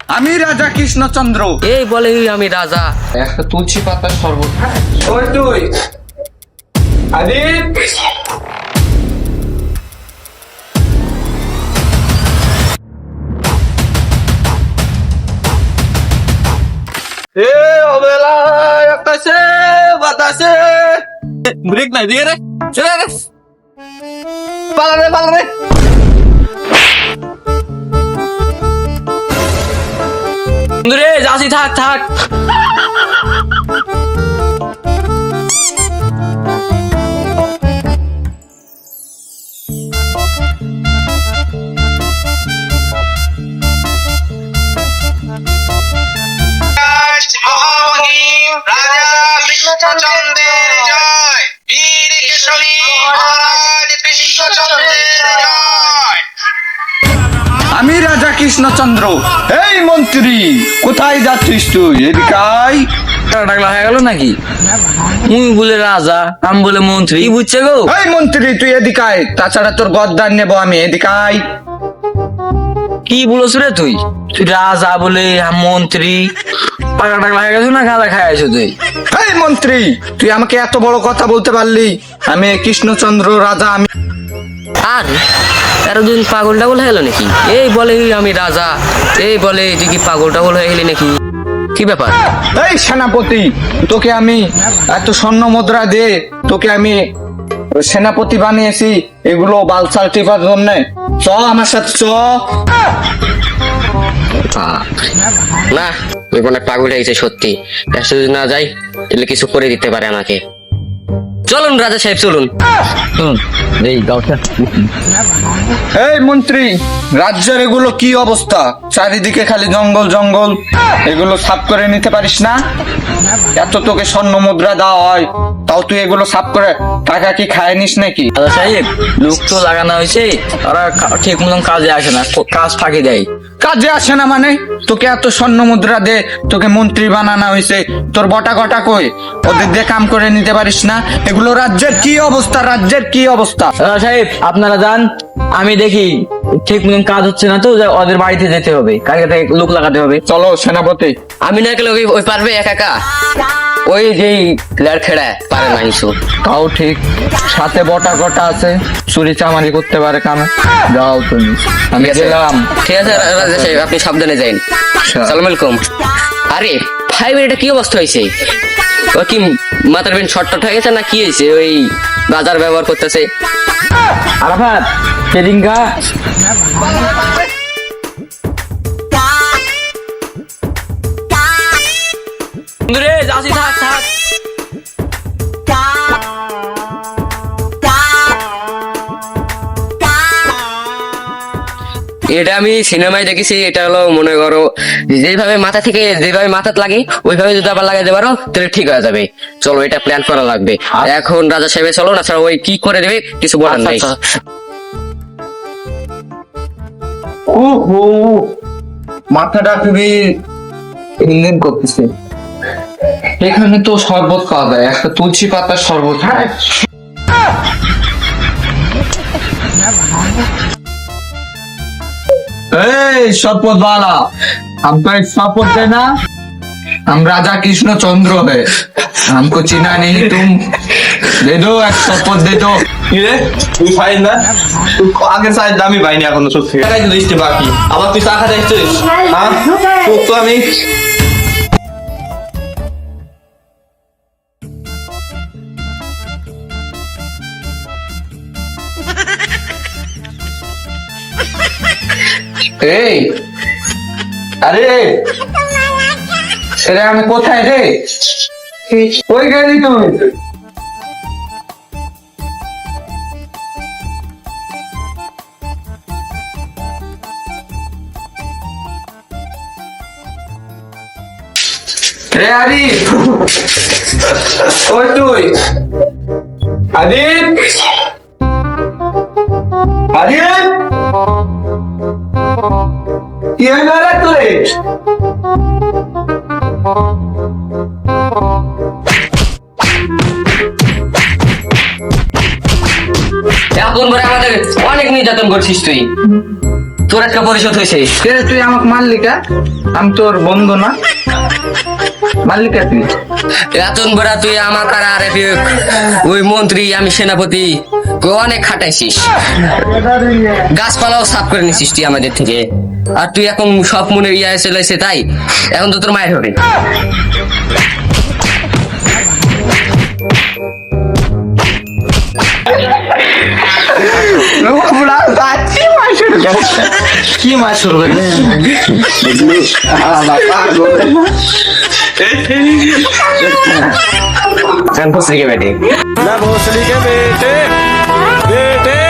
আমি রাজা কৃষ্ণচন্দ্র। এই বলে আমি রাজা। একটা তুলসী পাতার শরবত। ওই তুই আদিত, এ অবেলা আকাশে বাতাসে ব্রেক নাই দিয়ে রে, চলে রে, পালা রে পালা রে। বন্ধুরে যাচ্ছি, থাক থাক। রাজা কৃষ্ণচন্দ্রের জয়, বীর কেশরী মহারাজ কৃষ্ণচন্দ্রের জয়। আমি রাজা কৃষ্ণচন্দ্র। এই মন্ত্রী, কোথায় যাচ্ছিস তুই? এদিকে আয়। টাকলা হয়ে গেল নাকি? মুই বলে রাজা, আমি বলে মন্ত্রী, কি বুঝছে গো? এই মন্ত্রী, তুই এদিকে আয়, তাছাড়া তোর গদ্দার নেবো আমি। এদিকে আয়। কি বলছ রে তুই? তুই রাজা বলে আমি মন্ত্রী? টাকলা টাকলা হয়ে গেছো না গাঁদা খাই আছো তুই? এই মন্ত্রী, তুই আমাকে এত বড় কথা বলতে পারলি? আমি কৃষ্ণচন্দ্র রাজা। আমি আর এতদিন পাগল টাগল হয়ে গেল নাকি? এই বলে আমি রাজা, এই বলে তুই কি পাগল টাগল হয়ে গেলি নাকি? কি ব্যাপার? এই সেনাপতি, তোকে আমি এত স্বর্ণ মুদ্রা দিয়ে তোকে আমি সেনাপতি বানিয়েছি এগুলো বালসাল টিপার জন্য। চ আমার সাথে চ। না, ওই মনে পাগল হয়ে গেছে সত্যি। দেশে যদি না যাই তাহলে কিছু করে দিতে পারে আমাকে। চলুন রাজা সাহেব, চলুন। এই গাওটা এই মন্ত্রী, রাজ্যের এগুলো কি অবস্থা? চারিদিকে খালি জঙ্গল জঙ্গল, এগুলো সাফ করে নিতে পারিস না? এত তোকে স্বর্ণ মুদ্রা দেওয়া হয়, তাও তুই এগুলো সাফ করে টাকা কি খায় নিস নাকি? রাজা সাহেব, লোক তো লাগানো হয়েছে, ওরা ঠিক মতন কাজে আসে না, কাজ ফাঁকি দেয়। কাজে আসে না মানে? তোকে এত স্বর্ণ মুদ্রা দে, তোকে মন্ত্রী বানানো হয়েছে, তোর বটা কটা কই? ওদের দিয়ে কাম করে নিতে পারিস না? এগুলো রাজ্যের কি অবস্থা, রাজ্যের কি অবস্থা? রাজা সাহেব, আপনারা যান, আমি দেখি ঠিক মতন কাজ হচ্ছে না তো, ওদের বাড়িতে যেতে হবে, কালকে থেকে লোক লাগাতে হবে। চলো সেনাপতি। আমি না গেলে ওই পারবে একা একা? ওই যেই লেয়ার খেড়া পারে না কিছু। তাও ঠিক, সাথে বটা কটা আছে, চুরি চামারি করতে পারে কামে। যাও তুমি, আমি গেলাম। ঠিক আছে রাজা সাহেব, আপনি সাবধানে যান। সালাম আলাইকুম। আরে ভাই, এটা কি অবস্থা হয়েছে? ও কি মাথার বেন শর্ট হয়ে গেছে না কি হয়েছে? ওই বাজার ব্যবহার করতেছে। আরাফাত, কেরিঙ্গা। রে যাচ্ছি, থাক থাক। এটা আমি সিনেমায় দেখেছি। এটা হলো মনে করো যেভাবে মাথা থেকে যেভাবে মাথাত লাগে ওইভাবে যদি আবার লাগাইতে পারো তাহলে ঠিক হয়ে যাবে। চলো, এটা প্ল্যান করা লাগবে এখন। রাজা সাহেব চলো না, ছাড়া ওই কি করে দেবে কিছু বলার নাই। ওহো, মাথাটা খুবই ইঞ্জিন করতেছে। এখানে তো শরবত পাওয়া যায়, একটা তুলসী পাতার শরবত। এই शपथ वाला, हमको एक शपथ देना, हम राजा कृष्णचंद्र है, हमको चिना नहीं तुम, दे दो एक शपथ दे दो। কি রে, তুই ফাইন না? তুই আগে সাইড দামি পাইনি এখনো, সত্যি টাকাই তো দিচ্ছি বাকি। আবার তুই টাকা দেখছিস? হ্যাঁ, তোর তো আমি এই আরে সেটা আমি কোথায় রে? ওই গেলি তুমি? রে আদিত, ওই তুই আদিত, আদিত, কি হয়ে গেল তোরে? এখন পরে আমাদের অনেক নির্যাতন করছিস তুই। তোর একটা পরিশোধ হয়েছে। তুই আমাকে মারলি কা? আমি তোর বন্ধু না, মারলি কা তুই? এতন বেড়া তুই আমার আর আরে ওই মন্ত্রী আমি সেনাপতি অনেক খাটাইছিস, গাছপালাও সাফ করে নিছিস তুই আমাদের থেকে, আর তুই এখন সব মনে ইয়া চলেছে, তাই এখন তো তোর মায়ের হবে। কি মাছ করবে? ভোসরি কে বেটে ना भोसड़ी के बेटे बेटे